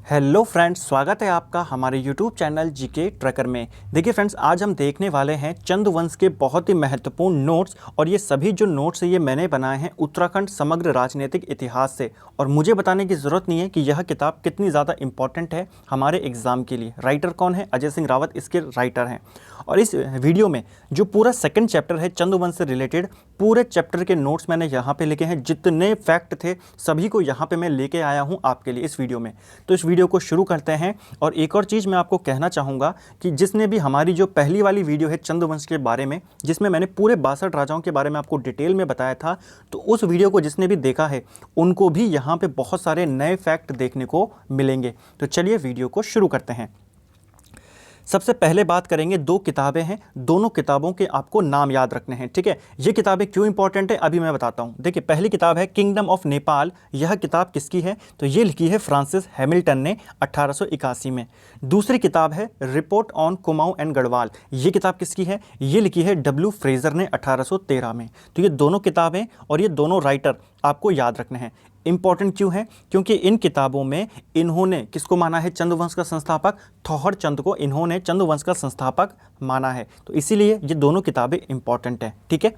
Hello friends, स्वागत है आपका हमारे यूट्यूब चैनल जीके ट्रैकर में। देखिए फ्रेंड्स, आज हम देखने वाले हैं चंद्रवंश के बहुत ही महत्वपूर्ण नोट्स। और ये सभी जो नोट्स हैं ये मैंने बनाए हैं उत्तराखंड समग्र राजनीतिक इतिहास से। और मुझे बताने की ज़रूरत नहीं है कि यह किताब कितनी ज़्यादा इंपॉर्टेंट है हमारे एग्ज़ाम के लिए। राइटर कौन है? अजय सिंह रावत इसके राइटर हैं। और इस वीडियो में जो पूरा सेकंड चैप्टर है चंद्रवंश से रिलेटेड, पूरे चैप्टर के नोट्स मैंने यहाँ पे लिखे हैं। जितने फैक्ट थे सभी को यहाँ पे मैं लेके आया हूँ आपके लिए इस वीडियो में। तो इस वीडियो को शुरू करते हैं। और एक और चीज़ मैं आपको कहना चाहूँगा कि जिसने भी हमारी जो पहली वाली वीडियो है चंद्रवंश के बारे में, जिसमें मैंने पूरे 62 राजाओं के बारे में आपको डिटेल में बताया था, तो उस वीडियो को जिसने भी देखा है उनको भी यहाँ पे बहुत सारे नए फैक्ट देखने को मिलेंगे। तो चलिए वीडियो को शुरू करते हैं। सबसे पहले बात करेंगे, दो किताबें हैं, दोनों किताबों के आपको नाम याद रखने हैं। ठीक है, ये किताबें क्यों इंपॉर्टेंट है अभी मैं बताता हूँ। देखिए, पहली किताब है किंगडम ऑफ नेपाल। यह किताब किसकी है? तो ये लिखी है फ्रांसिस हैमिल्टन ने 1881 में। दूसरी किताब है report on Kumaon and Garhwal. ये किताब किसकी है? ये लिखी है डब्ल्यू फ्रेजर ने 1813 में। तो ये दोनों किताबें और ये दोनों राइटर आपको याद रखने हैं। इंपॉर्टेंट क्यों है? क्योंकि इन किताबों में इन्होंने किसको माना है चंद्रवंश का संस्थापक? थौहर चंद को इन्होंने चंद्रवंश का संस्थापक माना है। तो इसीलिए ये दोनों किताबें इंपॉर्टेंट हैं। ठीक है,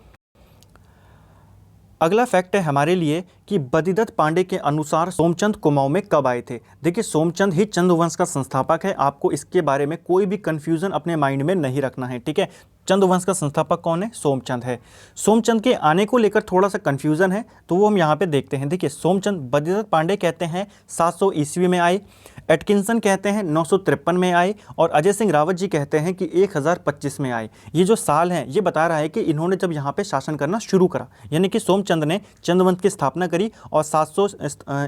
अगला फैक्ट है हमारे लिए कि बदिदत्त पांडे के अनुसार सोमचंद कुमाऊं में कब आए थे। देखिए, सोमचंद ही चंद्रवंश का संस्थापक है। आपको इसके बारे में कोई भी कंफ्यूजन अपने माइंड में नहीं रखना है। ठीक है, चंद्रवंश का संस्थापक कौन है? सोमचंद है। सोमचंद के आने को लेकर थोड़ा सा कंफ्यूजन है, तो वो हम यहाँ पे देखते हैं। देखिए, सोमचंद बदिदत्त पांडे कहते हैं 700 ईस्वी में आए, एटकिंसन कहते हैं 953 में आए, और अजय सिंह रावत जी कहते हैं कि 1025 में आए। ये जो साल हैं ये बता रहा है कि इन्होंने जब यहाँ पे शासन करना शुरू करा, यानी कि सोमचंद ने चंद्रवंश की स्थापना करी और 700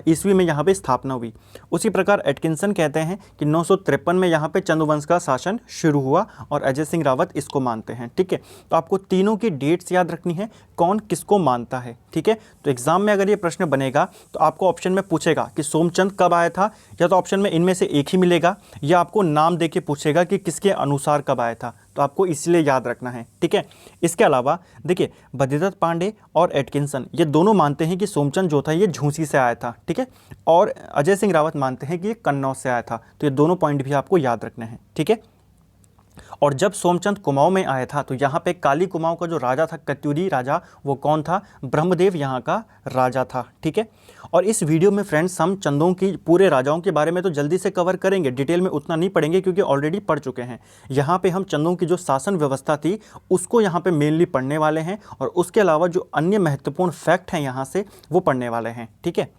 ईस्वी में यहाँ पे स्थापना हुई। उसी प्रकार एटकिंसन कहते हैं कि 953 में यहाँ पे चंद्रवंश का शासन शुरू हुआ, और अजय सिंह रावत इसको मानते हैं। ठीक है, तो आपको तीनों की डेट्स याद रखनी है, कौन किसको मानता है। ठीक है, तो एग्जाम में अगर ये प्रश्न बनेगा तो आपको ऑप्शन में पूछेगा कि सोमचंद कब आया था, या तो ऑप्शन में इनमें से एक ही मिलेगा, या आपको नाम देके पूछेगा कि किसके अनुसार कब आया था। तो आपको इसलिए याद रखना है। ठीक है, इसके अलावा देखिए, बदिदत्त पांडे और एटकिंसन ये दोनों मानते हैं कि सोमचंद जो था ये झूंसी से आया था। ठीक है, और अजय सिंह रावत मानते हैं कि ये कन्नौज से आया था। तो ये दोनों पॉइंट भी आपको याद रखने हैं। ठीक है, और जब सोमचंद कुमाऊं में आया था तो यहाँ पे काली कुमाऊं का जो राजा था, कत्यूरी राजा, वो कौन था? ब्रह्मदेव यहाँ का राजा था। ठीक है, और इस वीडियो में फ्रेंड्स हम चंदों की पूरे राजाओं के बारे में तो जल्दी से कवर करेंगे, डिटेल में उतना नहीं पढ़ेंगे क्योंकि ऑलरेडी पढ़ चुके हैं। यहाँ पे हम चंदों की जो शासन व्यवस्था थी उसको यहाँ पे मेनली पढ़ने वाले हैं, और उसके अलावा जो अन्य महत्वपूर्ण फैक्ट हैं यहाँ से वो पढ़ने वाले हैं। ठीक है,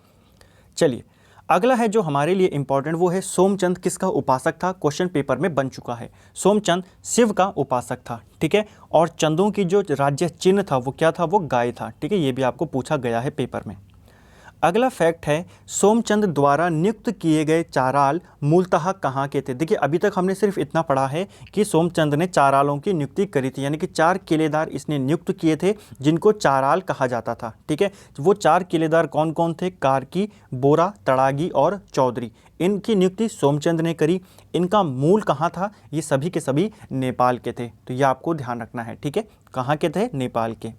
चलिए अगला है जो हमारे लिए इंपॉर्टेंट, वो है सोमचंद किसका उपासक था? क्वेश्चन पेपर में बन चुका है। सोमचंद शिव का उपासक था। ठीक है, और चंदों की जो राज्य चिन्ह था वो क्या था? वो गाय था। ठीक है, ये भी आपको पूछा गया है पेपर में। अगला फैक्ट है सोमचंद द्वारा नियुक्त किए गए चाराल मूलतः कहाँ के थे? देखिए, अभी तक हमने सिर्फ इतना पढ़ा है कि सोमचंद ने चारालों की नियुक्ति करी थी, यानी कि 4 किलेदार इसने नियुक्त किए थे जिनको चाराल कहा जाता था। ठीक है, वो 4 किलेदार कौन कौन थे? कार्की, बोरा, तड़ागी और चौधरी। इनकी नियुक्ति सोमचंद ने करी। इनका मूल कहाँ था? ये सभी के सभी नेपाल के थे। तो ये आपको ध्यान रखना है। ठीक है, कहाँ के थे? नेपाल के।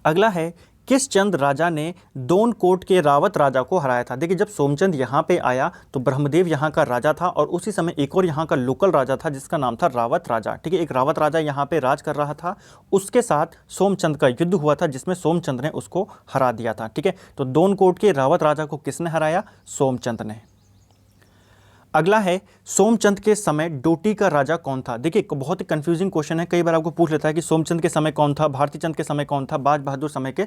अगला है किस चंद राजा ने दोनकोट के रावत राजा को हराया था? देखिए, जब सोमचंद यहाँ पे आया तो ब्रह्मदेव यहाँ का राजा था, और उसी समय एक और यहाँ का लोकल राजा था जिसका नाम था रावत राजा। ठीक है, एक रावत राजा यहाँ पे राज कर रहा था, उसके साथ सोमचंद का युद्ध हुआ था जिसमें सोमचंद ने उसको हरा दिया था। ठीक है, तो दोनकोट के रावत राजा को किसने हराया? सोमचंद ने। अगला है सोमचंद के समय डोटी का राजा कौन था? देखिए, बहुत ही कंफ्यूजिंग क्वेश्चन है, कई बार आपको पूछ लेता है कि सोमचंद के समय कौन था, भारती चंद के समय कौन था, बाज बहादुर समय के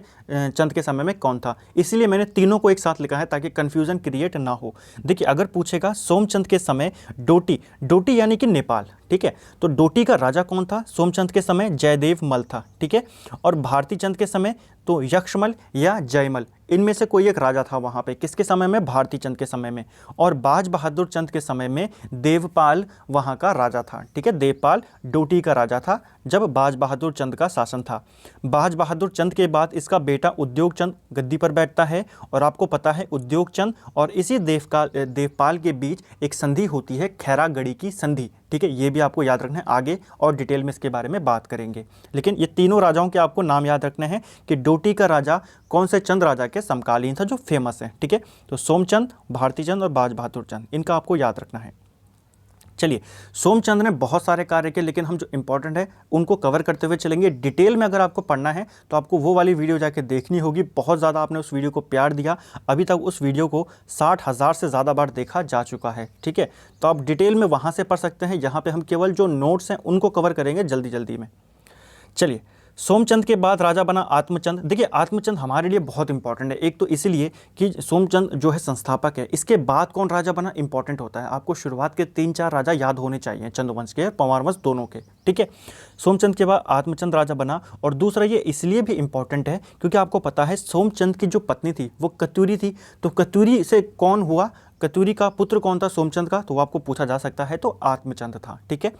चंद के समय में कौन था। इसलिए मैंने तीनों को एक साथ लिखा है ताकि कंफ्यूजन क्रिएट ना हो। देखिए, अगर पूछेगा सोमचंद के समय डोटी, डोटी यानी कि नेपाल। ठीक है, तो डोटी का राजा कौन था? सोमचंद के समय जयदेव मल था। ठीक है, और भारती चंद के समय तो यक्षमल या जयमल, इनमें से कोई एक राजा था वहाँ पे। किसके समय में? भारती चंद के समय में। और बाज बहादुर चंद के समय में देवपाल वहाँ का राजा था। ठीक है, देवपाल डोटी का राजा था जब बाज बहादुर चंद का शासन था। बाज बहादुर चंद के बाद इसका बेटा उद्योग चंद गद्दी पर बैठता है, और आपको पता है उद्योग चंद और इसी देवपाल के बीच एक संधि होती है, खैरागढ़ी की संधि, ठीक है, ये भी आपको याद रखना है, आगे और डिटेल में इसके बारे में बात करेंगे। लेकिन ये तीनों राजाओं के आपको नाम याद रखने हैं कि डोटी का राजा कौन से चंद राजा के समकालीन था जो फेमस है। ठीक है, तो सोमचंद, भारती चंद और बाज बहादुर चंद, इनका आपको याद रखना है। चलिए, सोमचंद ने बहुत सारे कार्य किए, लेकिन हम जो इंपॉर्टेंट है उनको कवर करते हुए चलेंगे। डिटेल में अगर आपको पढ़ना है तो आपको वो वाली वीडियो जाके देखनी होगी। बहुत ज़्यादा आपने उस वीडियो को प्यार दिया, अभी तक उस वीडियो को 60,000 से ज़्यादा बार देखा जा चुका है। ठीक है, तो आप डिटेल में वहाँ से पढ़ सकते हैं। यहाँ पर हम केवल जो नोट्स हैं उनको कवर करेंगे जल्दी जल्दी में। चलिए, सोमचंद के बाद राजा बना आत्मचंद। देखिए, आत्मचंद हमारे लिए बहुत इंपॉर्टेंट है। एक तो इसलिए कि सोमचंद जो है संस्थापक है, इसके बाद कौन राजा बना इंपॉर्टेंट होता है। आपको शुरुआत के 3-4 राजा याद होने चाहिए, चंद्रवंश के और पंवार वंश दोनों के। ठीक है, सोमचंद के बाद आत्मचंद राजा बना। और दूसरा ये इसलिए भी इंपॉर्टेंट है क्योंकि आपको पता है सोमचंद की जो पत्नी थी वो कतूरी थी। तो कतूरी से कौन हुआ, कतूरी का पुत्र कौन था सोमचंद का, तो वो आपको पूछा जा सकता है, तो आत्मचंद था। ठीक है,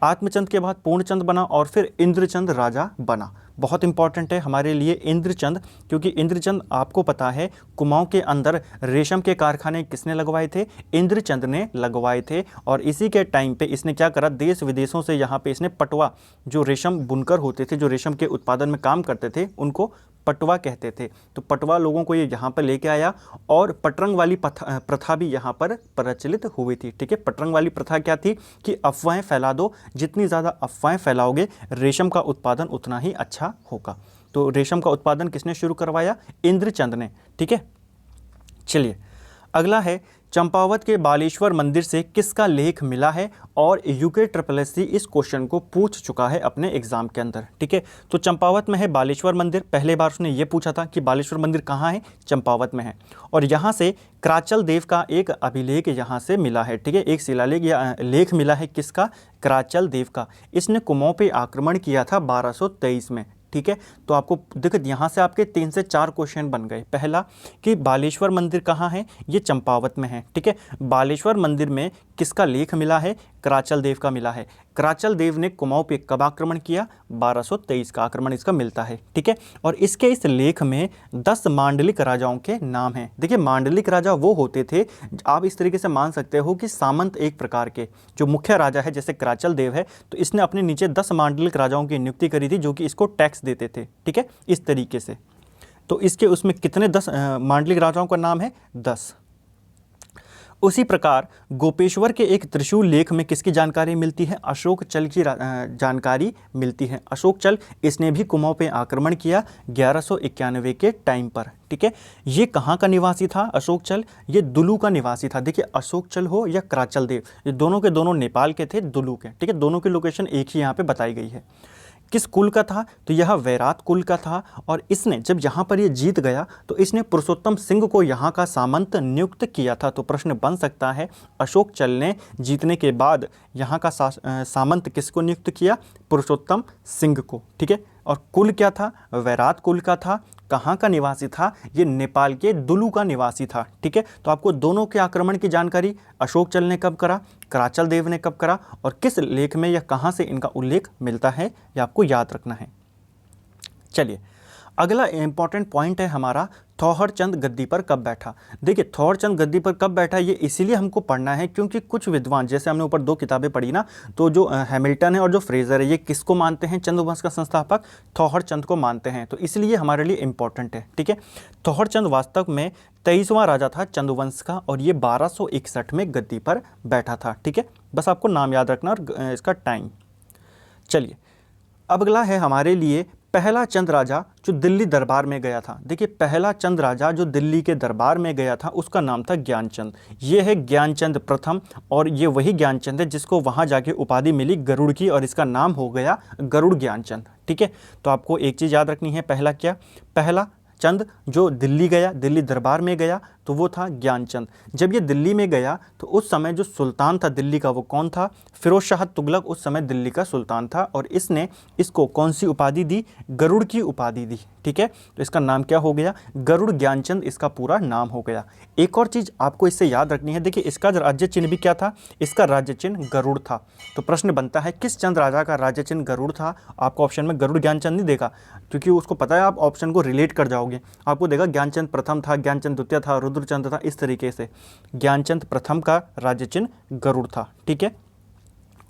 आत्मचंद के बाद पूर्णचंद बना और फिर इंद्रचंद राजा बना। बहुत इंपॉर्टेंट है हमारे लिए इंद्रचंद, क्योंकि इंद्रचंद आपको पता है कुमाऊं के अंदर रेशम के कारखाने किसने लगवाए थे, इंद्रचंद ने लगवाए थे। और इसी के टाइम पे इसने क्या करा, देश विदेशों से यहाँ पे इसने पटवा, जो रेशम बुनकर होते थे, जो रेशम के उत्पादन में काम करते थे, उनको पटवा कहते थे। तो पटवा लोगों को ये यहाँ पर लेके आया और पटरंग वाली प्रथा भी यहाँ पर प्रचलित हुई थी। ठीक है, पटरंग वाली प्रथा क्या थी कि अफवाहें फैला दो, जितनी ज़्यादा अफवाहें फैलाओगे रेशम का उत्पादन उतना ही अच्छा होगा। तो रेशम का उत्पादन किसने शुरू करवाया, इंद्रचंद ने। ठीक है, चलिए अगला है चंपावत के बालेश्वर मंदिर से किसका लेख मिला है, और यूके SSSC इस क्वेश्चन को पूछ चुका है अपने एग्जाम के अंदर। ठीक है, तो चंपावत में है बालेश्वर मंदिर। पहले बार उसने ये पूछा था कि बालेश्वर मंदिर कहाँ है, चंपावत में है। और यहाँ से कराचल देव का एक अभिलेख यहाँ से मिला है। ठीक है, एक शिलालेख या लेख मिला है किसका, कराचल देव का। इसने कुमाऊं पे आक्रमण किया था 1223 में। ठीक है, तो आपको देखो यहाँ से आपके 3 से 4 क्वेश्चन बन गए। पहला कि बालेश्वर मंदिर कहाँ है, ये चंपावत में है। ठीक है, बालेश्वर मंदिर में किसका लेख मिला है, कराचल देव का मिला है। कराचल देव ने कुमाऊं पे कब आक्रमण किया, 1223 का आक्रमण इसका मिलता है। ठीक है, और इसके इस लेख में 10 मांडलिक राजाओं के नाम हैं। देखिए, मांडलिक राजा वो होते थे, आप इस तरीके से मान सकते हो कि सामंत एक प्रकार के, जो मुख्य राजा है जैसे कराचल देव है, तो इसने अपने नीचे 10 मांडलिक राजाओं की नियुक्ति करी थी जो कि इसको टैक्स देते थे। ठीक है, इस तरीके से। तो इसके उसमें कितने 10 मांडलिक राजाओं का नाम है, 10। उसी प्रकार गोपेश्वर के एक त्रिशूल लेख में किसकी जानकारी मिलती है, अशोक चल की जानकारी मिलती है। अशोक चल, इसने भी कुमाऊं पे आक्रमण किया 1191 के टाइम पर। ठीक है, ये कहाँ का निवासी था अशोक चल, ये दुलू का निवासी था। देखिए, अशोक चल हो या कराचल देव, ये दोनों के दोनों नेपाल के थे, दुलू के। ठीक है, दोनों की लोकेशन एक ही यहाँ पे बताई गई है। किस कुल का था, तो यह वैरात कुल का था। और इसने जब यहाँ पर ये जीत गया तो इसने पुरुषोत्तम सिंह को यहाँ का सामंत नियुक्त किया था। तो प्रश्न बन सकता है, अशोक चल ने जीतने के बाद यहाँ का सामंत किसको नियुक्त किया, पुरुषोत्तम सिंह को। ठीक है, और कुल क्या था, वैरात कुल का था। कहाँ का निवासी था, ये नेपाल के दुलू का निवासी था। ठीक है, तो आपको दोनों के आक्रमण की जानकारी अशोक चल ने कब करा, कराचल देव ने कब करा, और किस लेख में या कहाँ से इनका उल्लेख मिलता है, ये आपको याद रखना है। चलिए, अगला इंपॉर्टेंट पॉइंट है हमारा, थौहरचंद गद्दी पर कब बैठा। देखिए, थौहरचंद गद्दी पर कब बैठा ये इसीलिए हमको पढ़ना है क्योंकि कुछ विद्वान, जैसे हमने ऊपर 2 किताबें पढ़ी ना, तो जो हैमिल्टन है और जो फ्रेजर है, ये किसको मानते हैं, चंद्रवंश का संस्थापक थौहरचंद को मानते हैं। तो इसलिए हमारे लिए इंपॉर्टेंट है। ठीक है, थौहरचंद वास्तव में 23वां राजा था चंद्रवंश का, और ये 1261 में गद्दी पर बैठा था। ठीक है, बस आपको नाम याद रखना और इसका टाइम। चलिए, अब अगला है हमारे लिए पहला चंद राजा जो दिल्ली दरबार में गया था। देखिए, पहला चंद राजा जो दिल्ली के दरबार में गया था उसका नाम था ज्ञानचंद। ये है ज्ञानचंद प्रथम, और ये वही ज्ञानचंद है जिसको वहाँ जाके उपाधि मिली गरुड़ की, और इसका नाम हो गया गरुड़ ज्ञानचंद। ठीक है, तो आपको एक चीज़ याद रखनी है, पहला क्या, पहला चंद जो दिल्ली गया, दिल्ली दरबार में गया, तो वो था ज्ञानचंद। जब ये दिल्ली में गया तो उस समय जो सुल्तान था दिल्ली का वो कौन था, फिरोज शाह तुगलक उस समय दिल्ली का सुल्तान था, और इसने इसको कौन सी उपाधि दी, गरुड़ की उपाधि दी। ठीक है, तो इसका नाम क्या हो गया, गरुड़ ज्ञानचंद इसका पूरा नाम हो गया। एक और चीज़ आपको इससे याद रखनी है, देखिए इसका राज्य चिन्ह भी क्या था, इसका राज्य चिन्ह गरुड़ था। तो प्रश्न बनता है किस चंद राजा का राज्य चिन्ह गरुड़ था। आपको ऑप्शन में गरुड़ ज्ञानचंद नहीं देगा, क्योंकि उसको पता है आप ऑप्शन को रिलेट कर जाओगे। आपको देगा ज्ञानचंद प्रथम था, ज्ञानचंद द्वितीय था, रुद्रचंद था, इस तरीके से। ज्ञानचंद प्रथम का राज्य चिन्ह गरुड़ था। ठीक है,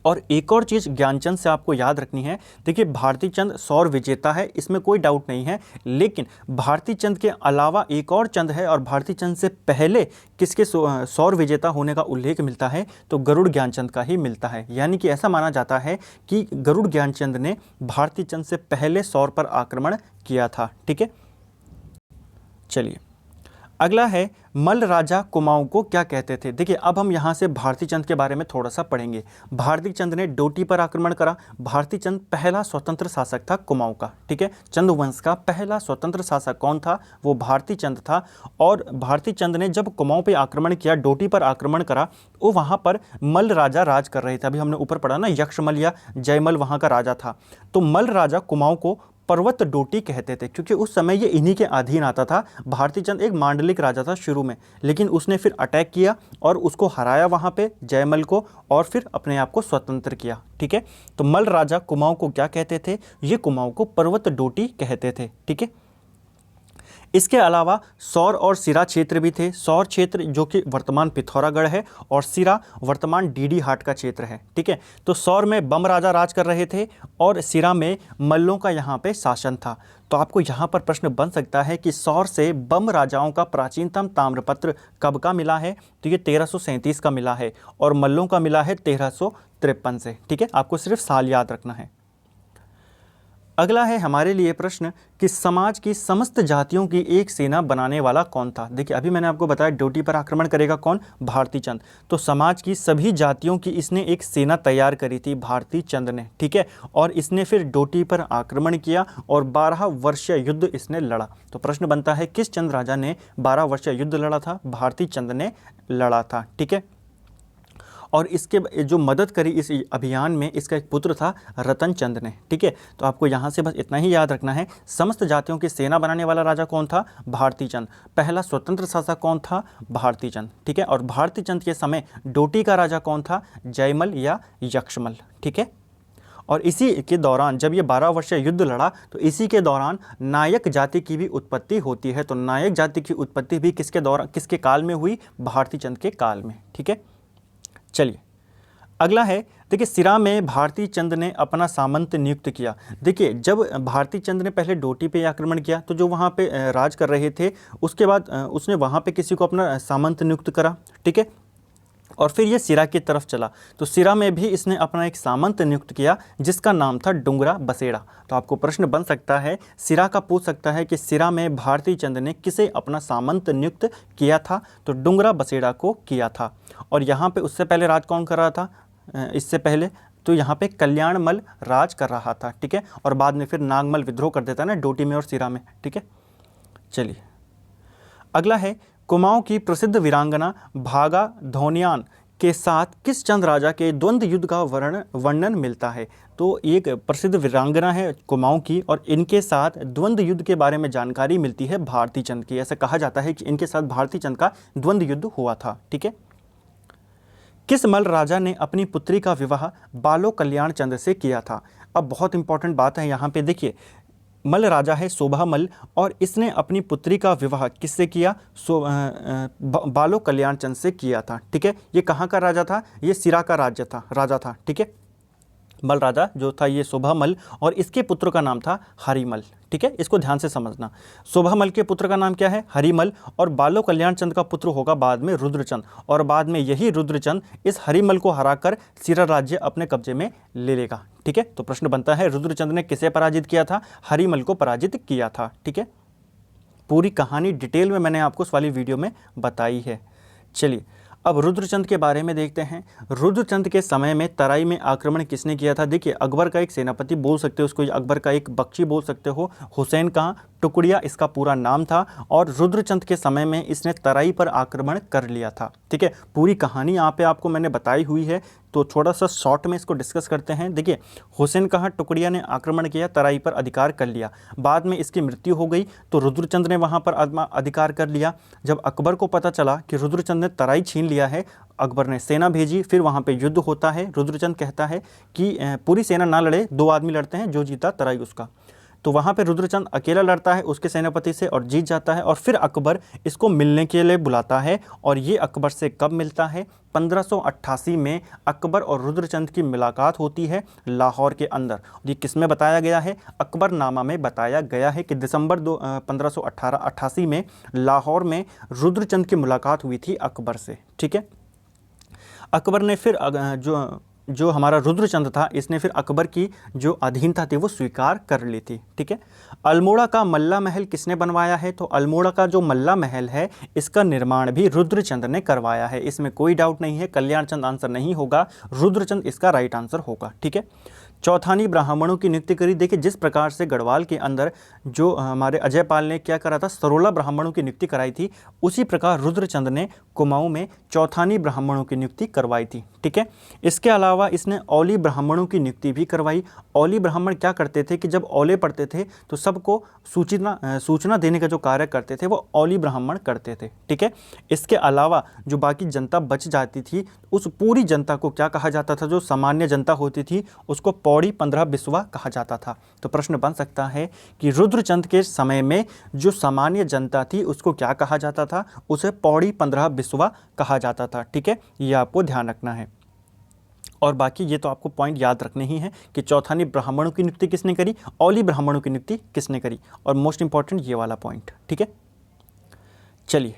और एक और चीज़ ज्ञानचंद से आपको याद रखनी है, देखिए भारती चंद सौर विजेता है, इसमें कोई डाउट नहीं है, लेकिन भारती चंद के अलावा एक और चंद है और भारती चंद से पहले किसके सौर विजेता होने का उल्लेख मिलता है, तो गरुड़ ज्ञानचंद का ही मिलता है। यानी कि ऐसा माना जाता है कि गरुड़ ज्ञानचंद ने भारती चंद से पहले सौर पर आक्रमण किया था। ठीक है, चलिए अगला है मल्ल राजा कुमाऊं को क्या कहते थे। देखिए अब हम यहाँ से भारती चंद के बारे में थोड़ा सा पढ़ेंगे। भारती चंद ने डोटी पर आक्रमण करा। भारती चंद पहला स्वतंत्र शासक था कुमाऊं का। ठीक है, चंद वंश का पहला स्वतंत्र शासक कौन था, वो भारती चंद था। और भारती चंद ने जब कुमाऊं पे आक्रमण किया, डोटी पर आक्रमण करा, वो वहाँ पर मल्ल राजा राज कर रहे थे। अभी हमने ऊपर पढ़ा ना, यक्षमल या जयमल वहाँ का राजा था। तो मल्ल राजा कुमाऊं को पर्वत डोटी कहते थे, क्योंकि उस समय ये इन्हीं के अधीन आता था। भारती चंद एक मांडलिक राजा था शुरू में, लेकिन उसने फिर अटैक किया और उसको हराया वहाँ पे जयमल को, और फिर अपने आप को स्वतंत्र किया। ठीक है, तो मल्ल राजा कुमाऊं को क्या कहते थे, ये कुमाऊं को पर्वत डोटी कहते थे। ठीक है, इसके अलावा सौर और सिरा क्षेत्र भी थे। सौर क्षेत्र जो कि वर्तमान पिथौरागढ़ है, और सिरा वर्तमान डीडी हाट का क्षेत्र है। ठीक है, तो सौर में बम राजा राज कर रहे थे और सिरा में मल्लों का यहाँ पे शासन था। तो आपको यहाँ पर प्रश्न बन सकता है कि सौर से बम राजाओं का प्राचीनतम ताम्रपत्र कब का मिला है, तो ये 1337 का मिला है, और मल्लों का मिला है 1353 से। ठीक है, आपको सिर्फ साल याद रखना है। अगला है हमारे लिए प्रश्न कि समाज की समस्त जातियों की एक सेना बनाने वाला कौन था। देखिए अभी मैंने आपको बताया डोटी पर आक्रमण करेगा कौन, भारती चंद। तो समाज की सभी जातियों की इसने एक सेना तैयार करी थी भारती चंद ने। ठीक है, और इसने फिर डोटी पर आक्रमण किया और 12 वर्षीय युद्ध इसने लड़ा। तो प्रश्न बनता है किस चंद राजा ने 12 वर्षीय युद्ध लड़ा था, भारती चंद ने लड़ा था। ठीक है, और इसके जो मदद करी इस अभियान में, इसका एक पुत्र था रतन चंद ने। ठीक है, तो आपको यहाँ से बस इतना ही याद रखना है, समस्त जातियों की सेना बनाने वाला राजा कौन था, भारती चंद। पहला स्वतंत्र शासक कौन था, भारती चंद। ठीक है, और भारती चंद के समय डोटी का राजा कौन था, जयमल या यक्षमल। ठीक है, और इसी के दौरान जब ये 12 वर्षीय युद्ध लड़ा, तो इसी के दौरान नायक जाति की भी उत्पत्ति होती है। तो नायक जाति की उत्पत्ति भी किसके दौरान, किसके काल में हुई, भारती चंद के काल में। ठीक है, चलिए अगला है, देखिए सिरा में भारती चंद ने अपना सामंत नियुक्त किया। देखिए जब भारती चंद ने पहले डोटी पे आक्रमण किया, तो जो वहाँ पे राज कर रहे थे, उसके बाद उसने वहाँ पे किसी को अपना सामंत नियुक्त करा। ठीक है, और फिर ये सिरा की तरफ चला, तो सिरा में भी इसने अपना एक सामंत नियुक्त किया जिसका नाम था डुंगरा बसेड़ा। तो आपको प्रश्न बन सकता है, सिरा का पूछ सकता है कि सिरा में भारती चंद ने किसे अपना सामंत नियुक्त किया था, तो डुंगरा बसेड़ा को किया था। और यहाँ पे उससे पहले राज कौन कर रहा था, इससे पहले तो यहाँ पे कल्याणमल राज कर रहा था। ठीक है, और बाद में फिर नागमल विद्रोह कर देता ना डोटी में और सिरा में। ठीक है, चलिए अगला है, कुमाऊं की प्रसिद्ध वीरांगना भागा धोनियान के साथ किस चंद राजा के द्वंद्व युद्ध का वर्णन मिलता है। तो एक प्रसिद्ध वीरांगना है कुमाऊं की, और इनके साथ द्वंद्व युद्ध के बारे में जानकारी मिलती है भारती चंद की। ऐसा कहा जाता है कि इनके साथ भारती चंद का द्वंद्व युद्ध हुआ था। ठीक है, किस मल्ल राजा ने अपनी पुत्री का विवाह बालो कल्याण चंद से किया था। अब बहुत इंपॉर्टेंट बात है यहाँ पे, देखिए मल्ल राजा है शोभा मल्ल, और इसने अपनी पुत्री का विवाह किससे किया, बालो कल्याण चंद से किया था। ठीक है, ये कहाँ का राजा था, ये सिरा का राजा था। ठीक है, मल्ल राजा जो था ये शोभा मल्ल, और इसके पुत्र का नाम था हरिमल। ठीक है, इसको ध्यान से समझना, शोभा मल्ल के पुत्र का नाम क्या है, हरिमल, और बालो कल्याण चंद का पुत्र होगा बाद में रुद्रचंद, और बाद में यही रुद्रचंद इस हरिमल को हराकर सिरा राज्य अपने कब्जे में ले लेगा। ठीक है, तो प्रश्न बनता है रुद्रचंद ने किसे पराजित किया था, हरिमल को पराजित किया था। ठीक है, पूरी कहानी डिटेल में मैंने आपको इस वाली वीडियो में बताई है। चलिए अब रुद्रचंद के बारे में देखते हैं। रुद्रचंद के समय में तराई में आक्रमण किसने किया था। देखिए अकबर का एक सेनापति बोल सकते हो उसको, अकबर का एक बख्शी बोल सकते हो, हुसैन का टुकड़िया इसका पूरा नाम था, और रुद्रचंद के समय में इसने तराई पर आक्रमण कर लिया था। ठीक है, पूरी कहानी यहाँ पे आपको मैंने बताई हुई है, तो थोड़ा सा शॉर्ट में इसको डिस्कस करते हैं। देखिए हुसैन कहाँ टुकड़िया ने आक्रमण किया, तराई पर अधिकार कर लिया, बाद में इसकी मृत्यु हो गई, तो रुद्रचंद ने वहाँ पर अधिकार कर लिया। जब अकबर को पता चला कि रुद्रचंद ने तराई छीन लिया है, अकबर ने सेना भेजी, फिर वहाँ पे युद्ध होता है। रुद्रचंद कहता है कि पूरी सेना ना लड़े, 2 आदमी लड़ते हैं, जो जीता तराई उसका। तो वहाँ पे रुद्रचंद अकेला लड़ता है उसके सेनापति से और जीत जाता है, और फिर अकबर इसको मिलने के लिए बुलाता है। और ये अकबर से कब मिलता है? 1588 में अकबर और रुद्रचंद की मुलाकात होती है लाहौर के अंदर। ये किस में बताया गया है? अकबरनामा में बताया गया है कि दिसंबर 1588 में लाहौर में रुद्रचंद की मुलाकात हुई थी अकबर से। ठीक है, अकबर ने फिर जो हमारा रुद्रचंद था इसने फिर अकबर की जो अधीनता थी वो स्वीकार कर ली थी। ठीक है, अल्मोड़ा का मल्ला महल किसने बनवाया है? तो अल्मोड़ा का जो मल्ला महल है इसका निर्माण भी रुद्रचंद ने करवाया है, इसमें कोई डाउट नहीं है। कल्याणचंद आंसर नहीं होगा, रुद्रचंद इसका राइट आंसर होगा। ठीक है, चौथानी ब्राह्मणों की नियुक्ति करी। देखिए जिस प्रकार से गढ़वाल के अंदर जो हमारे अजयपाल ने क्या करा था, 16 ब्राह्मणों की नियुक्ति कराई थी, उसी प्रकार रुद्रचंद ने कुमाऊं में चौथानी ब्राह्मणों की नियुक्ति करवाई थी। ठीक है, इसके अलावा इसने औली ब्राह्मणों की नियुक्ति भी करवाई। औली ब्राह्मण क्या करते थे कि जब औले पढ़ते थे तो सबको सूचना देने का जो कार्य करते थे वो औली ब्राह्मण करते थे। ठीक है, इसके अलावा जो बाकी जनता बच जाती थी उस पूरी जनता को क्या कहा जाता था? जो सामान्य जनता होती थी उसको पौड़ी 15 बिस्वा कहा जाता था। तो प्रश्न बन सकता है कि रुद्रचंद के समय में जो सामान्य जनता थी उसको क्या कहा जाता था? उसे पौड़ी 15 बिस्वा कहा जाता था। ठीक है, ये आपको ध्यान रखना है। और बाकी ये तो आपको पॉइंट याद रखने ही हैं कि चौथानी ब्राह्मणों की नियुक्ति किसने करी, औली ब्राह्मणों की नियुक्ति किसने करी, और मोस्ट इंपॉर्टेंट ये वाला पॉइंट। ठीक है, चलिए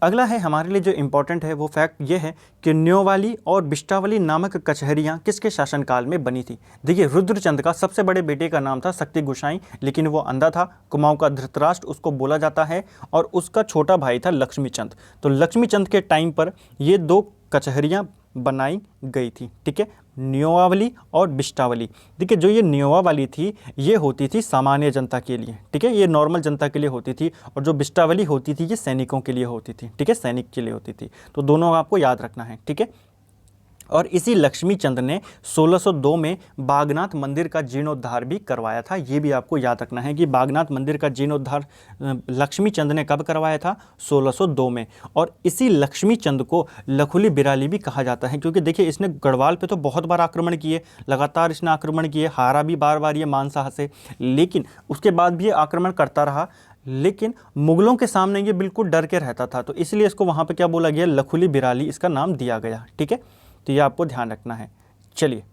अगला है हमारे लिए जो इंपॉर्टेंट है वो फैक्ट ये है कि न्योवाली और बिष्टावली नामक कचहरियाँ किसके शासनकाल में बनी थी। देखिए रुद्रचंद का सबसे बड़े बेटे का नाम था शक्ति गोसाई, लेकिन वो अंधा था। कुमाऊं का धृतराष्ट्र उसको बोला जाता है, और उसका छोटा भाई था लक्ष्मीचंद। तो लक्ष्मीचंद के टाइम पर ये 2 कचहरियाँ बनाई गई थी। ठीक है, न्योवावली और बिष्टावली। देखिए जो ये न्योवावली थी ये होती थी सामान्य जनता के लिए। ठीक है, ये नॉर्मल जनता के लिए होती थी, और जो बिष्टावली होती थी ये सैनिकों के लिए होती थी। ठीक है, सैनिक के लिए होती थी। तो दोनों आपको याद रखना है। ठीक है, और इसी लक्ष्मीचंद ने 1602 में बागनाथ मंदिर का जीर्णोद्धार भी करवाया था। ये भी आपको याद रखना है कि बागनाथ मंदिर का जीर्णोद्धार लक्ष्मीचंद ने कब करवाया था? 1602 में। और इसी लक्ष्मीचंद को लखुली बिराली भी कहा जाता है, क्योंकि देखिए इसने गढ़वाल पे तो बहुत बार आक्रमण किए, लगातार इसने आक्रमण किए, हारा भी बार बार ये मानसाह से, लेकिन उसके बाद भी ये आक्रमण करता रहा, लेकिन मुगलों के सामने ये बिल्कुल डर के रहता था। तो इसलिए इसको वहाँ पे क्या बोला गया? लखुली बिराली इसका नाम दिया गया। ठीक है, तो ये आपको ध्यान रखना है। चलिए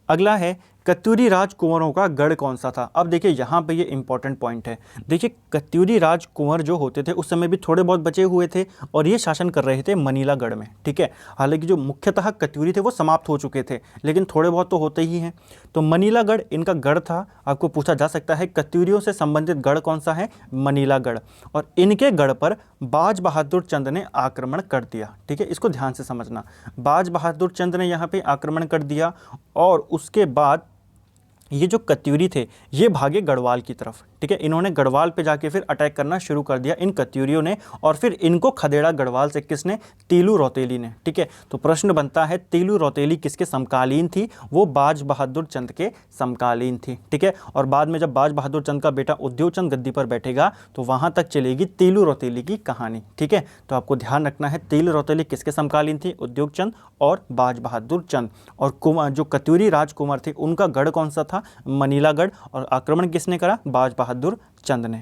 अगला है कत्यूरी राजकुंवरों का गढ़ कौन सा था। अब देखिए यहाँ पे ये इंपॉर्टेंट पॉइंट है। देखिए कत्यूरी राजकुंवर जो होते थे उस समय भी थोड़े बहुत बचे हुए थे, और ये शासन कर रहे थे मनीलागढ़ में। ठीक है, हालांकि जो मुख्यतः कत्यूरी थे वो समाप्त हो चुके थे, लेकिन थोड़े बहुत तो होते ही हैं। तो मनीलागढ़ इनका गढ़ था। आपको पूछा जा सकता है कत्यूरियों से संबंधित गढ़ कौन सा है? मनीलागढ़। और इनके गढ़ पर बाज बहादुर चंद ने आक्रमण कर दिया। ठीक है, इसको ध्यान से समझना। बाज बहादुर चंद ने यहाँ पे आक्रमण कर दिया, और उसके बाद ये जो कत्यूरी थे ये भागे गढ़वाल की तरफ। ठीक है, इन्होंने गढ़वाल पे जाके फिर अटैक करना शुरू कर दिया इन कत्यूरियों ने, और फिर इनको खदेड़ा गढ़वाल से किसने? तीलू रौतेली ने। ठीक है, तो प्रश्न बनता है तीलू रौतेली किसके समकालीन थी? वो बाज बहादुर चंद के समकालीन थी। ठीक है, और बाद में जब बाज बहादुर चंद का बेटा उद्योगचंद गद्दी पर बैठेगा तो वहाँ तक चलेगी तीलू रौतेली की कहानी। ठीक है, तो आपको ध्यान रखना है तीलू रौतेली किसके समकालीन थी? उद्योगचंद और बाज बहादुर चंद। और जो कत्यूरी राजकुमार थे उनका गढ़ कौन सा था? मनीलागढ़। और आक्रमण किसने करा? बाज बहादुर चंद ने।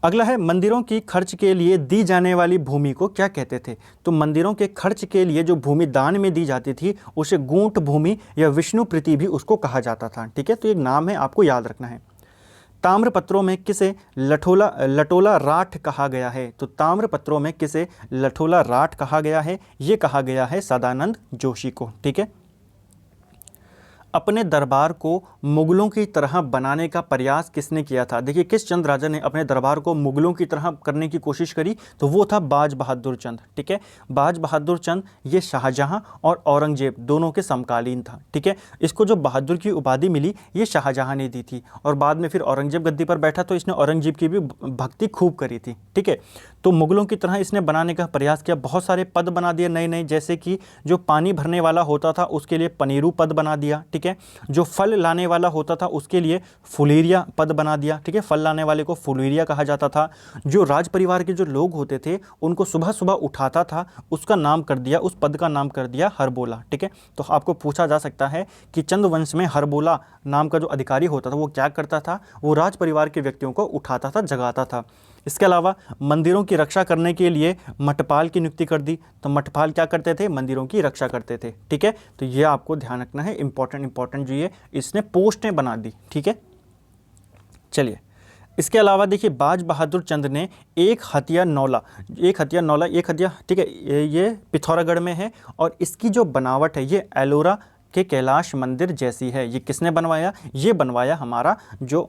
अगला है मंदिरों की खर्च के लिए दी जाने वाली भूमि को क्या कहते थे। तो मंदिरों के खर्च के लिए जो भूमि दान में दी जाती थी उसे गूंठ भूमि या विष्णुप्रीति भी उसको कहा जाता था। ठीक है, तो एक नाम है, आपको याद रखना है। ताम्रपत्रों में किसे लटोला राठ कहा गया है? तो ताम्रपत्रों में किसे लटोला राठ कहा गया है? ये कहा गया है सदानंद जोशी को। ठीक है, अपने दरबार को मुगलों की तरह बनाने का प्रयास किसने किया था? देखिए किस चंद राजा ने अपने दरबार को मुगलों की तरह करने की कोशिश करी? तो वो था बाज बहादुर चंद। ठीक है, बाज बहादुर चंद ये शाहजहां और औरंगजेब दोनों के समकालीन था। ठीक है, इसको जो बहादुर की उपाधि मिली ये शाहजहां ने दी थी, और बाद में फिर औरंगजेब गद्दी पर बैठा तो इसने औरंगजेब की भी भक्ति खूब करी थी। ठीक है, तो मुगलों की तरह इसने बनाने का प्रयास किया, बहुत सारे पद बना दिए नए नए, जैसे कि जो पानी भरने वाला होता था उसके लिए पनीरू पद बना दिया। ठीक है, है। जो फल लाने वाला होता था उसके लिए फुलेरिया पद बना दिया, ठीक है, फल लाने वाले को फुलेरिया कहा जाता था। जो राज परिवार के जो लोग होते थे उनको सुबह सुबह उठाता था, उसका नाम कर दिया, उस पद का नाम कर दिया हरबोला, ठीक है। तो आपको पूछा जा सकता है कि चंद्रवंश में हरबोला नाम का जो अधिकारी होता था वो क्या करता था, वो राज परिवार के व्यक्तियों को उठाता था, जगाता था। इसके अलावा मंदिरों की रक्षा करने के लिए मठपाल की नियुक्ति कर दी। तो मठपाल क्या करते थे, मंदिरों की रक्षा करते थे, ठीक है। तो ये आपको ध्यान रखना है, इंपॉर्टेंट जो ये इसने पोस्टें बना दी, ठीक है। चलिए, इसके अलावा देखिए बाज बहादुर चंद ने एक हथिया नौला, ठीक है, ये पिथौरागढ़ में है और इसकी जो बनावट है ये एलोरा के कैलाश मंदिर जैसी है। ये किसने बनवाया, ये बनवाया हमारा जो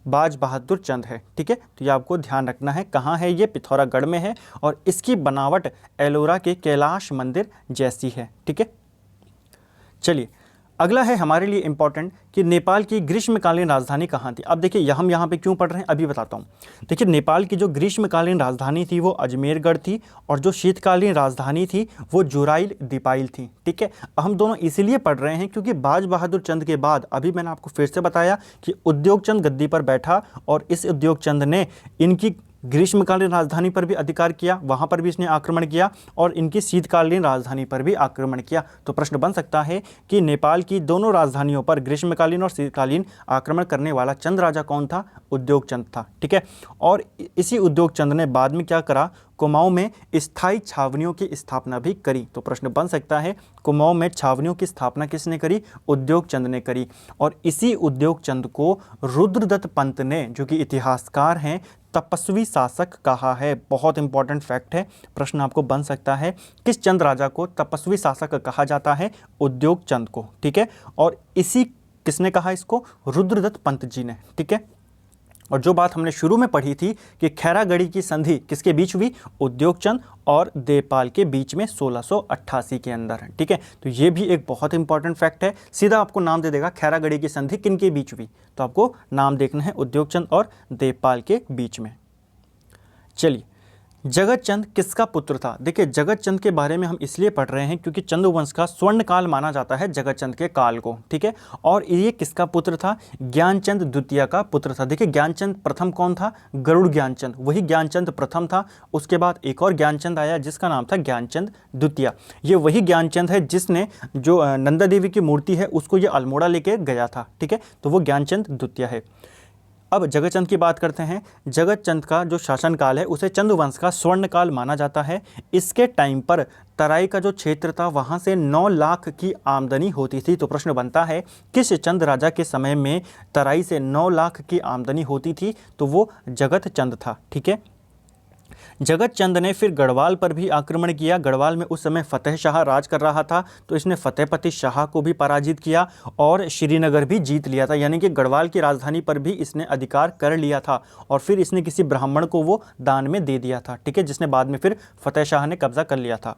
बाज बहादुर चंद है, ठीक है। तो ये आपको ध्यान रखना है, कहाँ है ये, पिथौरागढ़ में है और इसकी बनावट एलोरा के कैलाश मंदिर जैसी है, ठीक है। चलिए, अगला है हमारे लिए इंपॉर्टेंट कि नेपाल की ग्रीष्मकालीन राजधानी कहाँ थी। अब देखिए हम यहाँ पे क्यों पढ़ रहे हैं अभी बताता हूँ। देखिए नेपाल की जो ग्रीष्मकालीन राजधानी थी वो अजमेरगढ़ थी और जो शीतकालीन राजधानी थी वो जुराइल दीपाइल थी, ठीक है। हम दोनों इसीलिए पढ़ रहे हैं क्योंकि बाज बहादुर चंद के बाद अभी मैंने आपको फिर से बताया कि उद्योग चंद गद्दी पर बैठा और इस उद्योग चंद ने इनकी ग्रीष्मकालीन राजधानी पर भी अधिकार किया, वहाँ पर भी इसने आक्रमण किया और इनकी शीतकालीन राजधानी पर भी आक्रमण किया। तो प्रश्न बन सकता है कि नेपाल की दोनों राजधानियों पर ग्रीष्मकालीन और शीतकालीन आक्रमण करने वाला चंद राजा कौन था, उद्योग चंद था, ठीक है। और इसी उद्योग चंद ने बाद में क्या करा, कुमाऊं में स्थायी छावनियों की स्थापना भी करी। तो प्रश्न बन सकता है कुमाऊं में छावनियों की स्थापना किसने करी, उद्योग चंद ने करी। और इसी उद्योग चंद को रुद्रदत्त पंत ने, जो कि इतिहासकार हैं, तपस्वी शासक कहा है। बहुत इंपॉर्टेंट फैक्ट है, प्रश्न आपको बन सकता है किस चंद राजा को तपस्वी शासक कहा जाता है, उद्योग चंद को, ठीक है। और इसी किसने कहा इसको, रुद्रदत्त पंत जी ने, ठीक है। और जो बात हमने शुरू में पढ़ी थी कि खैरागढ़ी की संधि किसके बीच हुई, उद्योग चंद और देवपाल के बीच में 1688 के अंदर, ठीक है। तो ये भी एक बहुत इंपॉर्टेंट फैक्ट है, सीधा आपको नाम दे देगा खैरागढ़ी की संधि किन के बीच हुई, तो आपको नाम देखना है उद्योग चंद और देवपाल के बीच में। चलिए, जगत चंद किसका पुत्र था। देखिए जगत चंद के बारे में हम इसलिए पढ़ रहे हैं क्योंकि चंद्रवंश का स्वर्ण काल माना जाता है जगत चंद के काल को, ठीक है। और ये किसका पुत्र था, ज्ञानचंद द्वितीय का पुत्र था। देखिए ज्ञानचंद प्रथम कौन था, गरुड़ ज्ञानचंद, वही ज्ञानचंद प्रथम था। उसके बाद एक और ज्ञानचंद आया जिसका नाम था ज्ञानचंद द्वितीय। ये वही ज्ञानचंद है जिसने जो नंदा देवी की मूर्ति है उसको ये अल्मोड़ा लेके गया था, ठीक है। तो वो ज्ञानचंद द्वितीय है। अब जगत चंद की बात करते हैं। जगत चंद का जो शासनकाल है उसे चंद्रवंश का स्वर्णकाल माना जाता है। इसके टाइम पर तराई का जो क्षेत्र था वहाँ से 9 लाख की आमदनी होती थी। तो प्रश्न बनता है किस चंद राजा के समय में तराई से 9 लाख की आमदनी होती थी, तो वो जगत चंद था, ठीक है। जगत चंद ने फिर गढ़वाल पर भी आक्रमण किया। गढ़वाल में उस समय फतेह शाह राज कर रहा था, तो इसने फतेहपति शाह को भी पराजित किया और श्रीनगर भी जीत लिया था, यानी कि गढ़वाल की राजधानी पर भी इसने अधिकार कर लिया था। और फिर इसने किसी ब्राह्मण को वो दान में दे दिया था, ठीक है, जिसने बाद में फिर फतेह शाह ने कब्जा कर लिया था।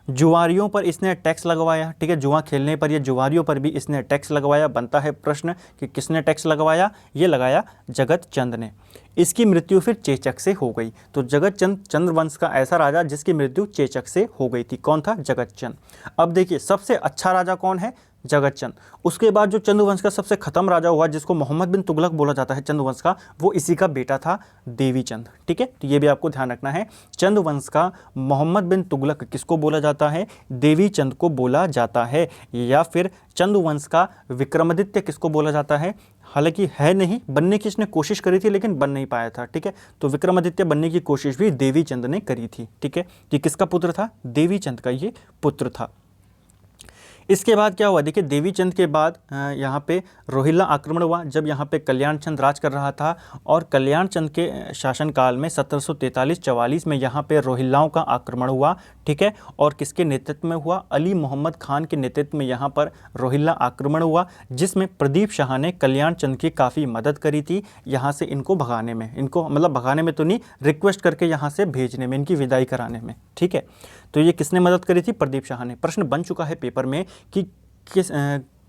जुआरियों पर इसने टैक्स लगवाया, ठीक है, जुआ खेलने पर या जुआरियों पर भी इसने टैक्स लगवाया। बनता है प्रश्न कि किसने टैक्स लगवाया, ये लगाया जगत चंद ने। इसकी मृत्यु फिर चेचक से हो गई। तो जगत चंद चंद्रवंश का ऐसा राजा जिसकी मृत्यु चेचक से हो गई थी, कौन था, जगत चंद। अब देखिए सबसे अच्छा राजा कौन है, जगत चंद। उसके बाद जो चंद्रवंश का सबसे खत्म राजा हुआ जिसको मोहम्मद बिन तुगलक बोला जाता है चंद्रवंश का, वो इसी का बेटा था देवी चंद, ठीक है। तो ये भी आपको ध्यान रखना है, चंद्रवंश का मोहम्मद बिन तुगलक किसको बोला जाता है, देवी चंद को बोला जाता है। या फिर चंद्रवंश का विक्रमादित्य किसको बोला जाता है, हालांकि है नहीं, बनने की इसने कोशिश करी थी लेकिन बन नहीं पाया था, ठीक है। तो विक्रमादित्य बनने की कोशिश भी देवी चंद ने करी थी, ठीक है। ये किसका पुत्र था, देवी चंद का ये पुत्र था। इसके बाद क्या हुआ, देखिए देवी चंद के बाद यहाँ पे रोहिल्ला आक्रमण हुआ जब यहाँ पे कल्याण चंद राज कर रहा था। और कल्याण चंद के शासनकाल में 1743-44 में यहाँ पे रोहिल्लाओं का आक्रमण हुआ, ठीक है। और किसके नेतृत्व में हुआ, अली मोहम्मद खान के नेतृत्व में यहाँ पर रोहिल्ला आक्रमण हुआ, जिसमें प्रदीप शाह ने कल्याण चंद की काफ़ी मदद करी थी यहाँ से इनको भगाने में, इनको मतलब भगाने में तो नहीं, रिक्वेस्ट करके यहाँ से भेजने में, इनकी विदाई कराने में, ठीक है। तो ये किसने मदद करी थी, प्रदीप शाह ने। प्रश्न बन चुका है पेपर में कि किस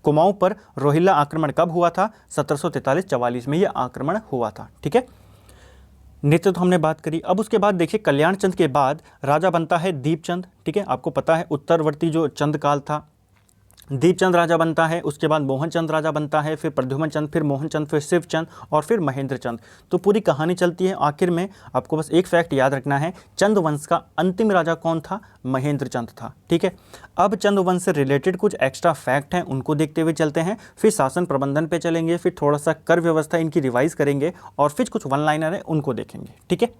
कुमाऊं पर रोहिल्ला आक्रमण कब हुआ था, 1743-44 में ये आक्रमण हुआ था, ठीक है। नेतृत्व तो हमने बात करी। अब उसके बाद देखिए कल्याण चंद के बाद राजा बनता है दीपचंद, ठीक है। आपको पता है उत्तरवर्ती जो चंद काल था दीपचंद राजा बनता है, उसके बाद मोहनचंद राजा बनता है, फिर प्रद्युमन चंद, फिर मोहनचंद, फिर शिवचंद और फिर महेंद्र चंद। तो पूरी कहानी चलती है। आखिर में आपको बस एक फैक्ट याद रखना है, चंद वंश का अंतिम राजा कौन था? महेंद्र चंद था। ठीक है, अब चंद वंश से रिलेटेड कुछ एक्स्ट्रा फैक्ट हैं, उनको देखते हुए चलते हैं, फिर शासन प्रबंधन पे चलेंगे, फिर थोड़ा सा कर व्यवस्था इनकी रिवाइज करेंगे और फिर कुछ वन लाइनर है उनको देखेंगे। ठीक है,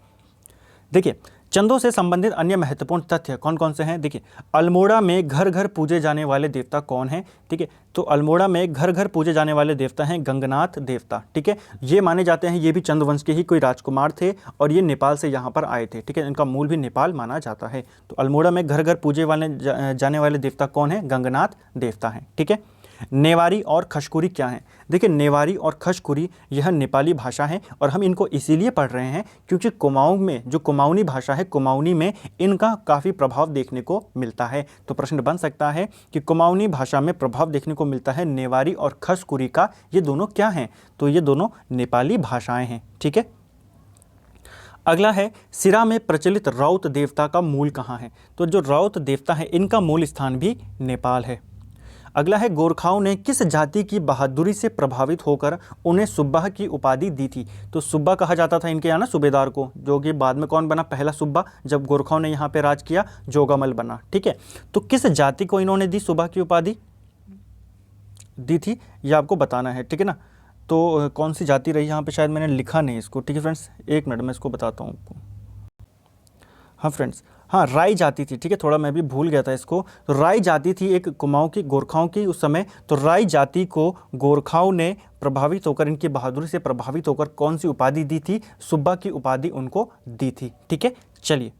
देखिए चंदों से संबंधित अन्य महत्वपूर्ण तथ्य कौन कौन से हैं। देखिए, अल्मोड़ा में घर घर पूजे जाने वाले देवता कौन हैं? ठीक है, तो अल्मोड़ा में घर घर पूजे जाने वाले देवता हैं गंगनाथ देवता। ठीक है, ये माने जाते हैं ये भी चंद वंश के ही कोई राजकुमार थे और ये नेपाल से यहाँ पर आए थे। ठीक है, इनका मूल भी नेपाल माना जाता है। तो अल्मोड़ा में घर घर पूजे जाने वाले देवता कौन है? गंगनाथ देवता हैं। ठीक है, नेवारी और खशकुरी क्या है? देखिए, नेवारी और खशकुरी यह नेपाली भाषा है और हम इनको इसीलिए पढ़ रहे हैं क्योंकि कुमाऊं में जो कुमाऊनी भाषा है, कुमाऊनी में इनका काफ़ी प्रभाव देखने को मिलता है। तो प्रश्न बन सकता है कि कुमाऊनी भाषा में प्रभाव देखने को मिलता है नेवारी और खशकुरी का, ये दोनों क्या हैं? तो ये दोनों नेपाली भाषाएं हैं। ठीक है, अगला है सिरा में प्रचलित रौत देवता का मूल कहाँ है? तो जो रौत देवता है इनका मूल स्थान भी नेपाल है। अगला है गोरखाओं ने किस जाति की बहादुरी से प्रभावित होकर उन्हें सुब्बा की उपाधि दी थी? तो सुब्बा कहा जाता था इनके यहाँ ना सूबेदार को, जो कि बाद में कौन बना? पहला सुब्बा, जब गोरखाओं ने यहाँ पे राज किया जोगामल बना। ठीक है, तो किस जाति को इन्होंने दी सुब्बा की उपाधि दी थी, ये आपको बताना है। ठीक है ना, तो कौन सी जाति रही यहाँ पे, शायद मैंने लिखा नहीं इसको। ठीक है फ्रेंड्स, एक मिनट में इसको बताता हूँ आपको। हाँ फ्रेंड्स, हाँ राई जाति थी। ठीक है, थोड़ा मैं भी भूल गया था इसको। तो राई जाति थी एक कुमाऊं की, गोरखाओं की उस समय। तो राई जाति को गोरखाओं ने प्रभावित होकर, इनकी बहादुरी से प्रभावित होकर कौन सी उपाधि दी थी? सुब्बा की उपाधि उनको दी थी। ठीक है, चलिए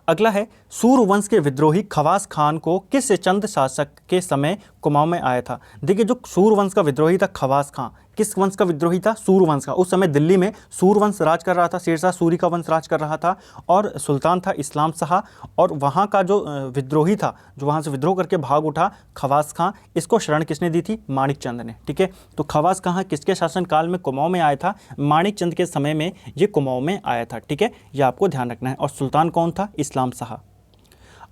अगला है सूरवंश के विद्रोही खवास खान को किस चंद शासक के समय कुमाऊं में आया था? देखिए, जो सूरवंश का विद्रोही था खवास खां, किस वंश का विद्रोही था? सूरवंश का। उस समय दिल्ली में सूरवंश राज कर रहा था, शेरशाह सूरी का वंश राज कर रहा था और सुल्तान था इस्लाम शाह। और वहाँ का जो विद्रोही था, जो वहाँ से विद्रोह करके भाग उठा, खवास खां, इसको शरण किसने दी थी? माणिक चंद ने। ठीक है, तो खवास खां किसके शासनकाल में कुमाऊं में आया था? माणिक चंद के समय में ये कुमाऊं में आया था। ठीक है, ये आपको ध्यान रखना है। और सुल्तान कौन था? इस्लाम शाह।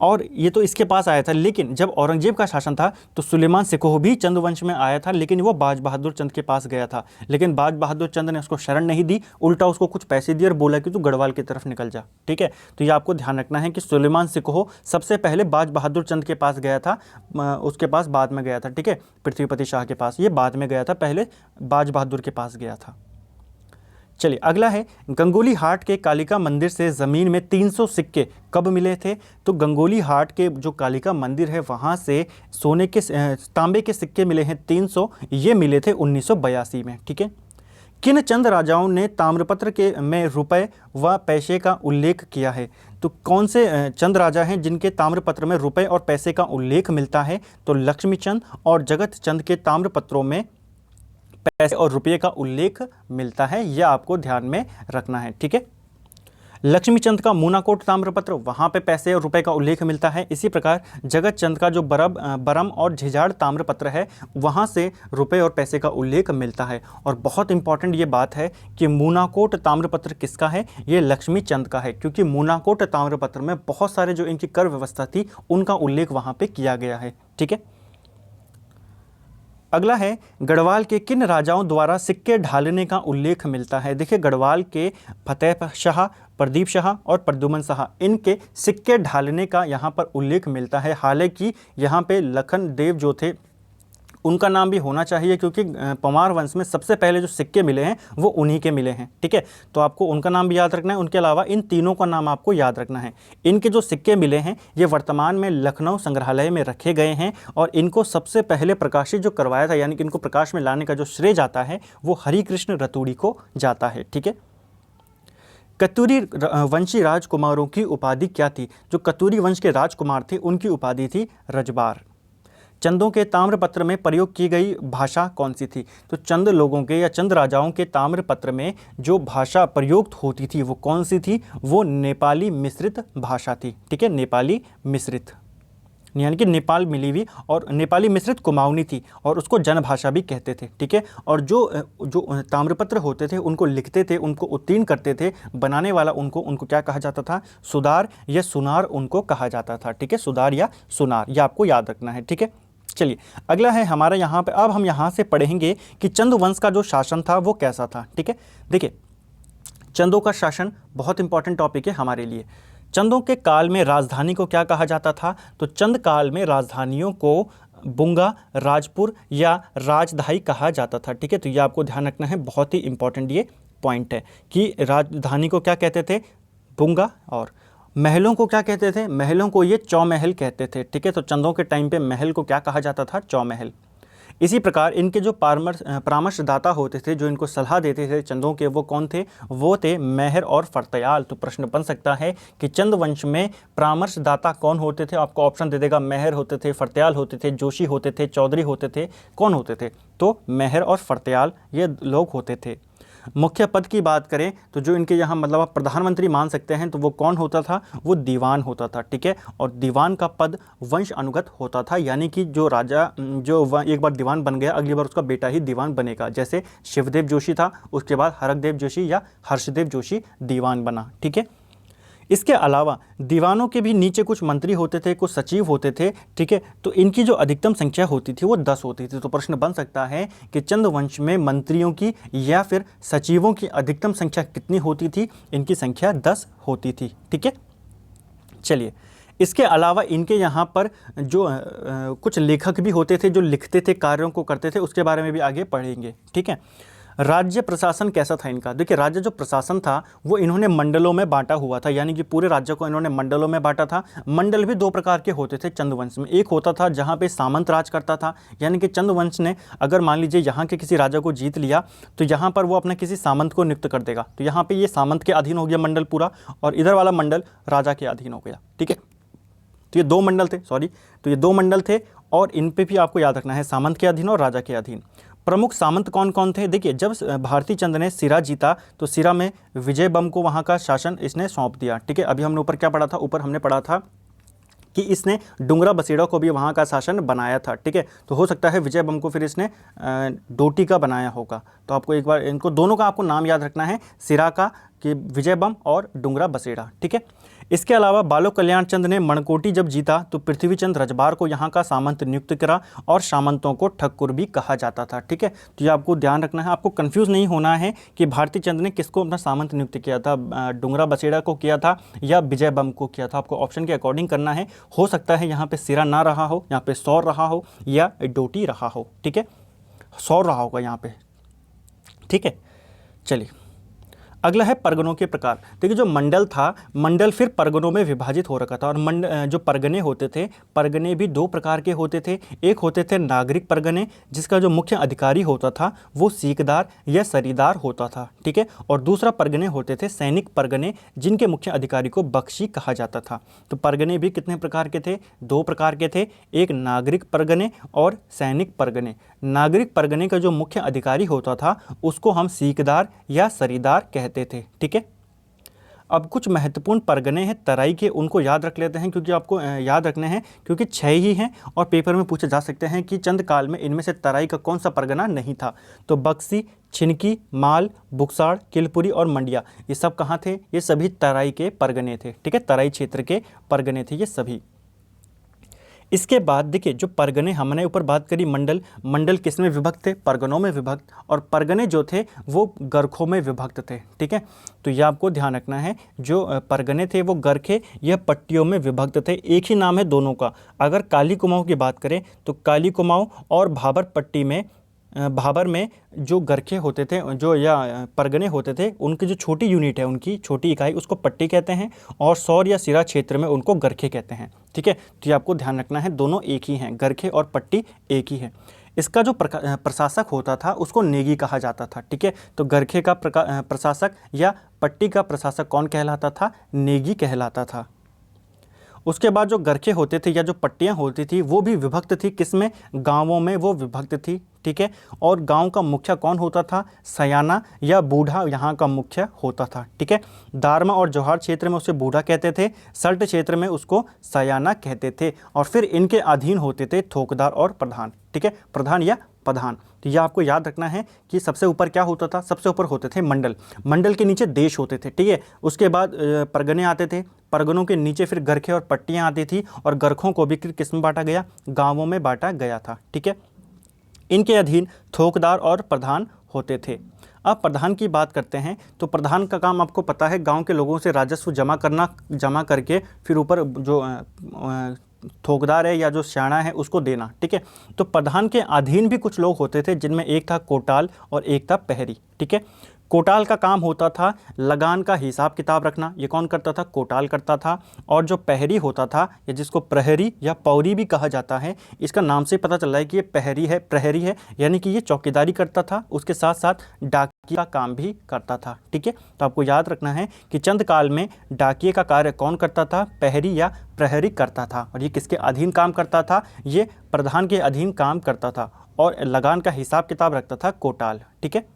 और ये तो इसके पास आया था, लेकिन जब औरंगजेब का शासन था तो सुलेमान सिकोह भी चंद वंश में आया था, लेकिन वो बाज बहादुर चंद के पास गया था। लेकिन बाज बहादुर चंद ने उसको शरण नहीं दी, उल्टा उसको कुछ पैसे दिए और बोला कि तू गढ़वाल की तरफ निकल जा। ठीक है, तो ये आपको ध्यान रखना है कि सुलेमान सिकोह सबसे पहले बाज बहादुर चंद के पास गया था, उसके पास बाद में गया था। ठीक है, पृथ्वीपति शाह के पास ये बाद में गया था, पहले बाज बहादुर के पास गया था। चलिए अगला है गंगोली हाट के कालिका मंदिर से ज़मीन में 300 सिक्के कब मिले थे? तो गंगोली हाट के जो कालिका मंदिर है वहाँ से सोने के तांबे के सिक्के मिले हैं 300, ये मिले थे 1982 में। ठीक है, किन चंद राजाओं ने ताम्रपत्र के में रुपए व पैसे का उल्लेख किया है? तो कौन से चंद राजा हैं जिनके ताम्रपत्र में रुपए और पैसे का उल्लेख मिलता है? तो लक्ष्मी चंद और जगत चंद के ताम्रपत्रों में पैसे और रुपये का उल्लेख मिलता है, यह आपको ध्यान में रखना है। ठीक है, लक्ष्मी चंद का मूनाकोट ताम्रपत्र, वहाँ पे पैसे और रुपए का उल्लेख मिलता है। इसी प्रकार जगत चंद का जो बरम और झिझाड़ ताम्रपत्र है, वहाँ से रुपए और पैसे का उल्लेख मिलता है। और बहुत इंपॉर्टेंट ये बात है कि मूनाकोट ताम्रपत्र किसका है? ये लक्ष्मी चंद का है, क्योंकि मूनाकोट ताम्रपत्र में बहुत सारे जो इनकी कर व्यवस्था थी उनका उल्लेख वहाँ पर किया गया है। ठीक है, अगला है गढ़वाल के किन राजाओं द्वारा सिक्के ढालने का उल्लेख मिलता है? देखिए, गढ़वाल के फतेह शाह, प्रदीप शाह और प्रद्युमन शाह, इनके सिक्के ढालने का यहाँ पर उल्लेख मिलता है। हालांकि यहाँ पे लखन देव जो थे उनका नाम भी होना चाहिए, क्योंकि पंवार वंश में सबसे पहले जो सिक्के मिले हैं वो उन्हीं के मिले हैं। ठीक है, तो आपको उनका नाम भी याद रखना है। उनके अलावा इन तीनों का नाम आपको याद रखना है। इनके जो सिक्के मिले हैं ये वर्तमान में लखनऊ संग्रहालय में रखे गए हैं और इनको सबसे पहले प्रकाशित जो करवाया था, यानी कि इनको प्रकाश में लाने का जो श्रेय जाता है वो हरिकृष्ण रतूड़ी को जाता है। ठीक है, कतूरी वंशी राजकुमारों की उपाधि क्या थी? जो कतूरी वंश के राजकुमार थे उनकी उपाधि थी रजबार। चंदों के ताम्रपत्र में प्रयोग की गई भाषा कौन सी थी? तो चंद लोगों के या चंद राजाओं के ताम्रपत्र में जो भाषा प्रयुक्त होती थी वो कौन सी थी? वो नेपाली मिश्रित भाषा थी। ठीक है, नेपाली मिश्रित, यानी कि नेपाल मिली हुई और नेपाली मिश्रित कुमाऊनी थी और उसको जनभाषा भी कहते थे। ठीक है, और जो ताम्रपत्र होते थे उनको लिखते थे, उनको उत्तीर्ण करते थे, बनाने वाला उनको क्या कहा जाता था? सुधार या सुनार उनको कहा जाता था। ठीक है, सुधार या सुनार, यह आपको याद रखना है। ठीक है, चलिए अगला है हमारा यहाँ पे, अब हम यहाँ से पढ़ेंगे कि चंद वंश का जो शासन था वो कैसा था। ठीक है, देखिए चंदों का शासन बहुत इंपॉर्टेंट टॉपिक है हमारे लिए। चंदों के काल में राजधानी को क्या कहा जाता था? तो चंद काल में राजधानियों को बुंगा, राजपुर या राजधाई कहा जाता था। ठीक है, तो ये आपको ध्यान रखना है, बहुत ही इंपॉर्टेंट ये पॉइंट है कि राजधानी को क्या कहते थे? बुंगा, और महलों को क्या कहते थे? महलों को ये चौमहल कहते थे। ठीक है, तो चंदों के टाइम पे महल को क्या कहा जाता था? चौमहल। इसी प्रकार इनके जो परामर्शदाता होते थे, जो इनको सलाह देते थे चंदों के, वो कौन थे? वो थे मेहर और फरतयाल। तो प्रश्न बन सकता है कि चंद वंश में परामर्शदाता कौन होते थे? आपको ऑप्शन दे देगा, मेहर होते थे, फरतयाल होते थे, जोशी होते थे, चौधरी होते थे, कौन होते थे? तो मेहर और फरतयाल ये लोग होते थे। मुख्य पद की बात करें तो जो इनके यहाँ मतलब आप प्रधानमंत्री मान सकते हैं, तो वो कौन होता था? वो दीवान होता था। ठीक है, और दीवान का पद वंश अनुगत होता था, यानी कि जो राजा एक बार दीवान बन गया, अगली बार उसका बेटा ही दीवान बनेगा। जैसे शिवदेव जोशी था, उसके बाद हरकदेव जोशी या हर्षदेव जोशी दीवान बना। ठीक है, इसके अलावा दीवानों के भी नीचे कुछ मंत्री होते थे, कुछ सचिव होते थे। ठीक है, तो इनकी जो अधिकतम संख्या होती थी वो 10 होती थी। तो प्रश्न बन सकता है कि चंद वंश में मंत्रियों की या फिर सचिवों की अधिकतम संख्या कितनी होती थी? इनकी संख्या 10 होती थी। ठीक है, चलिए इसके अलावा इनके यहाँ पर जो कुछ लेखक भी होते थे, जो लिखते थे, कार्यों को करते थे, उसके बारे में भी आगे पढ़ेंगे। ठीक है, राज्य प्रशासन कैसा था इनका? देखिए राज्य जो प्रशासन था वो इन्होंने मंडलों में बांटा हुआ था, यानी कि पूरे राज्य को इन्होंने मंडलों में बांटा था। मंडल भी दो प्रकार के होते थे चंदवंश में। एक होता था जहाँ पे सामंत राज करता था, यानी कि चंदवंश ने अगर मान लीजिए यहाँ के किसी राजा को जीत लिया तो यहाँ पर वो अपने किसी सामंत को नियुक्त कर देगा, तो यहाँ पर ये सामंत के अधीन हो गया मंडल पूरा, और इधर वाला मंडल राजा के अधीन हो गया। ठीक है, तो ये दो मंडल थे, तो ये दो मंडल थे, और इन पे भी आपको याद रखना है, सामंत के अधीन और राजा के अधीन। प्रमुख सामंत कौन कौन थे? देखिए जब भारती चंद ने सिरा जीता तो सिरा में विजय बम को वहाँ का शासन इसने सौंप दिया। ठीक है, अभी हमने ऊपर क्या पढ़ा था? ऊपर हमने पढ़ा था कि इसने डुंगरा बसेड़ा को भी वहाँ का शासन बनाया था। ठीक है, तो हो सकता है विजय बम को फिर इसने डोटी का बनाया होगा। तो आपको एक बार इनको दोनों का आपको नाम याद रखना है, सिरा का कि विजय बम और डुंगरा बसेड़ा। ठीक है, इसके अलावा बालो कल्याण चंद ने मणकोटी जब जीता तो पृथ्वीचंद रजबार को यहाँ का सामंत नियुक्त करा, और सामंतों को ठक्कुर भी कहा जाता था। ठीक है, तो ये आपको ध्यान रखना है, आपको कंफ्यूज नहीं होना है कि भारती चंद ने किसको अपना सामंत नियुक्त किया था, डुंगरा बसेड़ा को किया था या विजय बम को किया था। आपको ऑप्शन के अकॉर्डिंग करना है। हो सकता है यहाँ पे सिरा ना रहा हो, यहाँ पे सौर रहा हो या डोटी रहा हो। ठीक है, सौर रहा होगा यहाँ पे। ठीक है, चलिए अगला है परगनों के प्रकार। देखिए जो मंडल था, मंडल फिर परगनों में विभाजित हो रखा था, और जो परगने होते थे, परगने भी दो प्रकार के होते थे। एक होते थे नागरिक परगने, जिसका जो मुख्य अधिकारी होता था वो सीकदार या सरीदार होता था। ठीक है, और दूसरा परगने होते थे सैनिक परगने, जिनके मुख्य अधिकारी को बख्शी कहा जाता था। तो परगने भी कितने प्रकार के थे? दो प्रकार के थे, एक नागरिक परगने और सैनिक परगने। नागरिक परगने का जो मुख्य अधिकारी होता था उसको हम सीकदार या सरीदार कहते थे। ठीक है, अब कुछ महत्वपूर्ण परगने हैं तराई के, उनको याद रख लेते हैं, क्योंकि आपको याद रखने हैं, क्योंकि 6 ही हैं और पेपर में पूछे जा सकते हैं कि चंद काल में इनमें से तराई का कौन सा परगना नहीं था। तो बक्सी, छिनकी, माल, बुक्साड़, किलपुरी और मंडिया, ये सब कहाँ थे? ये सभी तराई के परगने थे। ठीक है, तराई क्षेत्र के परगने थे ये सभी। इसके बाद देखिए जो परगने हमने ऊपर बात करी, मंडल किस में विभक्त थे? परगनों में विभक्त, और परगने जो थे वो गरखों में विभक्त थे। ठीक है, तो ये आपको ध्यान रखना है, जो परगने थे वो गरखे या पट्टियों में विभक्त थे। एक ही नाम है दोनों का। अगर काली कुमाऊं की बात करें तो काली कुमाऊं और भाबर पट्टी में, भाबर में जो गरखे होते थे, जो या परगने होते थे, उनकी जो छोटी यूनिट है, उनकी छोटी इकाई, उसको पट्टी कहते हैं, और सौर या सिरा क्षेत्र में उनको गरखे कहते हैं। ठीक है, तो ये आपको ध्यान रखना है, दोनों एक ही हैं, गरखे और पट्टी एक ही है। इसका जो प्रशासक होता था उसको नेगी कहा जाता था। ठीक है, तो गरखे का प्रशासक या पट्टी का प्रशासक कौन कहलाता था? नेगी कहलाता था। उसके बाद जो गरखे होते थे या जो पट्टियाँ होती थी वो भी विभक्त थी, किसमें? गांवों में वो विभक्त थी। ठीक है, और गांव का मुखिया कौन होता था? सयाना या बूढ़ा यहाँ का मुखिया होता था। ठीक है, दारमा और जौहार क्षेत्र में उसे बूढ़ा कहते थे, सल्ट क्षेत्र में उसको सयाना कहते थे, और फिर इनके अधीन होते थे थोकदार और प्रधान। ठीक है, प्रधान या प्रधान। तो ये आपको याद रखना है कि सबसे ऊपर क्या होता था, सबसे ऊपर होते थे मंडल, मंडल के नीचे देश होते थे, ठीक है। उसके बाद परगने आते थे, परगनों के नीचे फिर गरखे और पट्टियाँ आती थी, और गरखों को भी किस में बांटा गया, गाँवों में बांटा गया था, ठीक है। इनके अधीन थोकदार और प्रधान होते थे। अब प्रधान की बात करते हैं तो प्रधान का काम आपको पता है, गांव के लोगों से राजस्व जमा करना, जमा करके फिर ऊपर जो थोकदार है या जो स्याणा है उसको देना, ठीक है। तो प्रधान के अधीन भी कुछ लोग होते थे, जिनमें एक था कोटाल और एक था पहरी, ठीक है। कोटाल का काम होता था लगान का हिसाब किताब रखना, ये कौन करता था, कोटाल करता था। और जो पहरी होता था, या जिसको प्रहरी या पौरी भी कहा जाता है, इसका नाम से पता चल रहा है कि ये प्रहरी है, यानी कि ये चौकीदारी करता था, उसके साथ साथ डाकिया का काम भी करता था, ठीक है। तो आपको याद रखना है कि चंद काल में डाकिये का कार्य कौन करता था, पहरी या प्रहरी करता था। और ये किसके अधीन काम करता था, ये प्रधान के अधीन काम करता था, और लगान का हिसाब किताब रखता था कोटाल, ठीक है।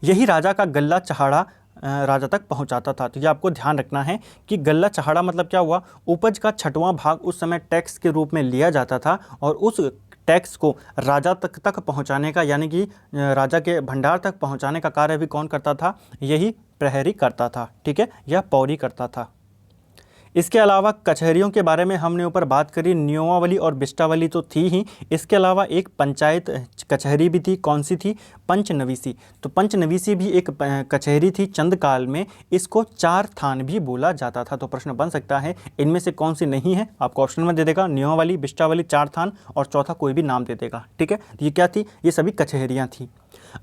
यही राजा का गल्ला चहाड़ा राजा तक पहुंचाता था। तो ये आपको ध्यान रखना है कि गल्ला चहाड़ा मतलब क्या हुआ, उपज का 6वां भाग उस समय टैक्स के रूप में लिया जाता था, और उस टैक्स को राजा तक पहुंचाने का, यानी कि राजा के भंडार तक पहुंचाने का कार्य भी कौन करता था, यही प्रहरी करता था, ठीक है, या पौरी करता था। इसके अलावा कचहरियों के बारे में हमने ऊपर बात करी, नियमावली और बिष्टावली तो थी ही, इसके अलावा एक पंचायत कचहरी भी थी, कौन सी थी, पंचनवीसी। तो पंचनवीसी भी एक कचहरी थी चंद काल में, इसको 4 थान भी बोला जाता था। तो प्रश्न बन सकता है इनमें से कौन सी नहीं है, आपको ऑप्शन में दे देगा, नियमावली, बिष्टावली, 4 थान, और चौथा कोई भी नाम दे देगा, ठीक है। ये क्या थी, ये सभी कचहरियाँ थी।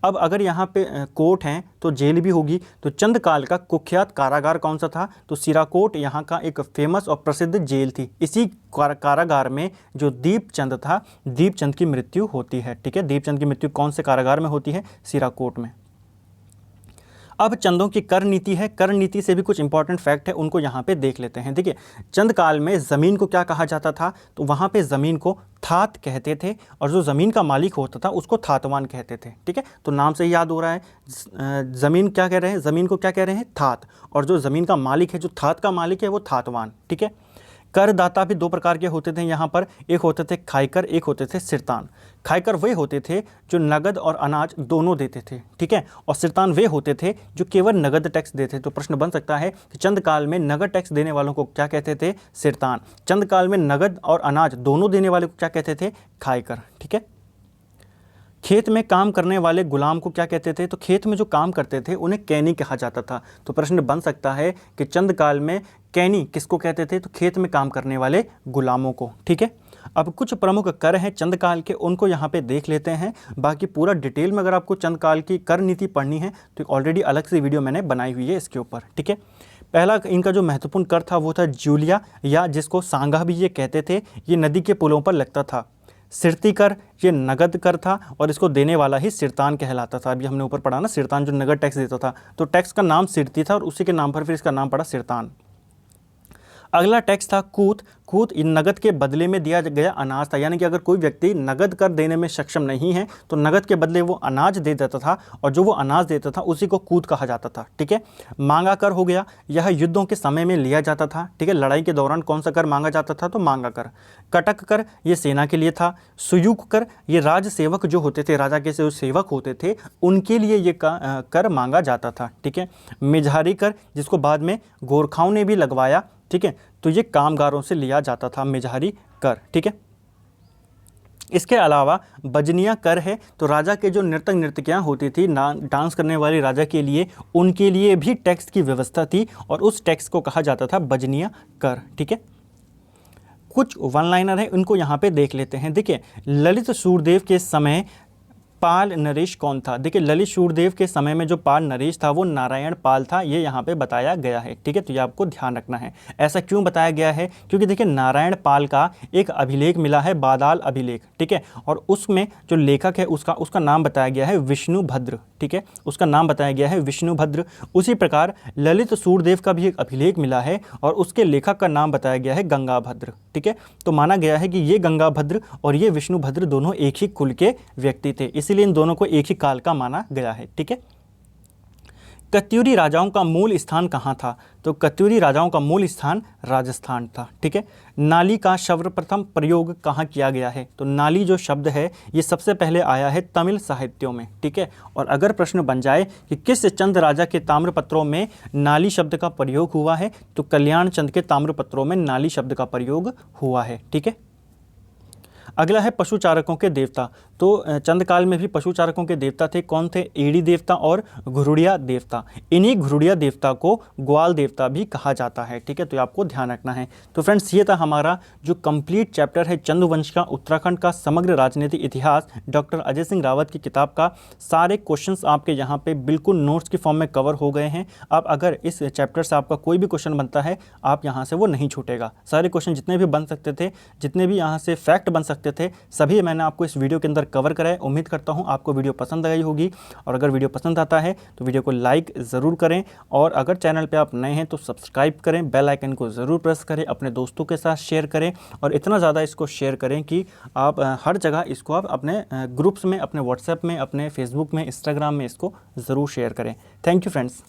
अब अगर यहाँ पे कोर्ट हैं तो जेल भी होगी। तो चंद काल का कुख्यात कारागार कौन सा था, तो सिराकोट यहाँ का एक फेमस और प्रसिद्ध जेल थी। इसी कारागार में जो दीपचंद था, दीपचंद की मृत्यु होती है, ठीक है। दीपचंद की मृत्यु कौन से कारागार में होती है, सिराकोट में। अब चंदों की कर नीति है, कर नीति से भी कुछ इंपॉर्टेंट फैक्ट है, उनको यहाँ पे देख लेते हैं। देखिए, चंद काल में ज़मीन को क्या कहा जाता था, तो वहाँ पे ज़मीन को थात कहते थे, और जो ज़मीन का मालिक होता था उसको थातवान कहते थे, ठीक है। तो नाम से याद हो रहा है, ज़मीन क्या कह रहे हैं, ज़मीन को क्या कह रहे हैं, थात, और जो ज़मीन का मालिक है, जो थात का मालिक है, वो थातवान, ठीक है। करदाता भी 2 प्रकार के होते थे यहाँ पर, एक होते थे खाईकर, एक होते थे सिरतान। खाईकर वे होते थे जो नगद और अनाज दोनों देते थे, ठीक है, और सिरतान वे होते थे जो केवल नगद टैक्स देते थे। तो प्रश्न बन सकता है कि चंद काल में नगद टैक्स देने वालों को क्या कहते थे, सिरतान। चंद काल में नगद और अनाज दोनों देने वाले को क्या कहते थे, खाईकर, ठीक है। खेत में काम करने वाले गुलाम को क्या कहते थे, तो खेत में जो काम करते थे उन्हें कैनी कहा जाता था। तो प्रश्न बन सकता है कि चंद काल में कैनी किसको कहते थे, तो खेत में काम करने वाले गुलामों को, ठीक है। अब कुछ प्रमुख कर हैं चंद काल के, उनको यहाँ पे देख लेते हैं। बाकी पूरा डिटेल में अगर आपको चंद काल की कर नीति पढ़नी है तो ऑलरेडी अलग से वीडियो मैंने बनाई हुई है इसके ऊपर, ठीक है। पहला इनका जो महत्वपूर्ण कर था वो था जूलिया, या जिसको सांगा भी ये कहते थे, ये नदी के पुलों पर लगता था। सिरती कर, ये नगद कर था, और इसको देने वाला ही सिरतान कहलाता था। अभी हमने ऊपर पढ़ा ना, सिरतान जो नगद टैक्स देता था, तो टैक्स का नाम सिरती था, और उसी के नाम पर फिर इसका नाम पड़ा सिरतान। अगला टैक्स था कूत। कूत नगद के बदले में दिया गया अनाज था, यानी कि अगर कोई व्यक्ति नगद कर देने में सक्षम नहीं है तो नगद के बदले वो अनाज दे देता था, और जो वो अनाज देता था उसी को कूत कहा जाता था, ठीक है। मांगा कर हो गया, यह युद्धों के समय में लिया जाता था, ठीक है। लड़ाई के दौरान कौन सा कर मांगा जाता था, तो मांगा कर। कटक कर, ये सेना के लिए था। सुयुग कर, ये राज सेवक जो होते थे, राजा के जो सेवक होते थे उनके लिए ये कर मांगा जाता था, ठीक है। मेझारी कर, जिसको बाद में गोरखाओं ने भी लगवाया, ठीक है, तो ये कामगारों से लिया जाता था मेझारी कर, ठीक है। इसके अलावा बजनिया कर है, तो राजा के जो नर्तक नर्तकियाँ होती थी, डांस करने वाली राजा के लिए, उनके लिए भी टैक्स की व्यवस्था थी, और उस टैक्स को कहा जाता था बजनिया कर, ठीक है। कुछ वन लाइनर है, उनको यहाँ पे देख लेते हैं। देखिए, ललित सूरदेव के समय पाल नरेश कौन था। देखिए, ललित सूरदेव के समय में जो पाल नरेश था वो नारायण पाल था, ये यहाँ पे बताया गया है, ठीक है। तो ये आपको ध्यान रखना है। ऐसा क्यों बताया गया है, क्योंकि देखिए नारायण पाल का एक अभिलेख मिला है, बादाल अभिलेख, ठीक है, और उसमें जो लेखक है उसका नाम बताया गया है विष्णुभद्र, ठीक है, उसका नाम बताया गया है विष्णुभद्र। उसी प्रकार ललित सूरदेव का भी एक अभिलेख मिला है, और उसके लेखक का नाम बताया गया है गंगाभद्र, ठीक है। तो माना गया है कि ये गंगाभद्र और ये विष्णुभद्र दोनों एक ही कुल के व्यक्ति थे, इसीलिए इन दोनों को एक ही काल का माना गया है, ठीक है। कत्यूरी राजाओं का मूल स्थान कहाँ था? तो कत्यूरी राजाओं का मूल स्थान राजस्थान था। ठीक है। नाली का सर्वप्रथम प्रयोग कहाँ किया गया है? तो नाली जो शब्द है ये सबसे पहले आया है तमिल साहित्यों में। ठीक है। और अगर प्रश्न बन जाए कि किस चंद राजा के ताम्रपत्रों में नाली शब्द का प्रयोग हुआ है, तो कल्याण चंद के ताम्रपत्रों में नाली शब्द का प्रयोग हुआ है। ठीक है। अगला है पशुचारकों के देवता। तो चंद्रकाल में भी पशुचारकों के देवता थे। कौन थे? एड़ी देवता और घुरुड़िया देवता। इन्हीं घुरुड़िया देवता को ग्वाल देवता भी कहा जाता है। ठीक है। तो ये आपको ध्यान रखना है। तो फ्रेंड्स ये था हमारा जो कंप्लीट चैप्टर है चंद्रवंश का, उत्तराखंड का समग्र राजनीतिक इतिहास, डॉक्टर अजय सिंह रावत की किताब का। सारे क्वेश्चंस आपके यहाँ पे बिल्कुल नोट्स की फॉर्म में कवर हो गए हैं। अब अगर इस चैप्टर से आपका कोई भी क्वेश्चन बनता है, आप यहाँ से वो नहीं छूटेगा। सारे क्वेश्चन जितने भी बन सकते थे, जितने भी यहाँ से फैक्ट बन सकते थे, सभी मैंने आपको इस वीडियो के अंदर कवर करा है। उम्मीद करता हूँ आपको वीडियो पसंद आई होगी, और अगर वीडियो पसंद आता है तो वीडियो को लाइक ज़रूर करें, और अगर चैनल पे आप नए हैं तो सब्सक्राइब करें, बेल आइकन को ज़रूर प्रेस करें, अपने दोस्तों के साथ शेयर करें, और इतना ज़्यादा इसको शेयर करें कि आप हर जगह इसको आप अपने ग्रुप्स में, अपने व्हाट्सएप में, अपने फेसबुक में, इंस्टाग्राम में इसको ज़रूर शेयर करें। Thank you friends.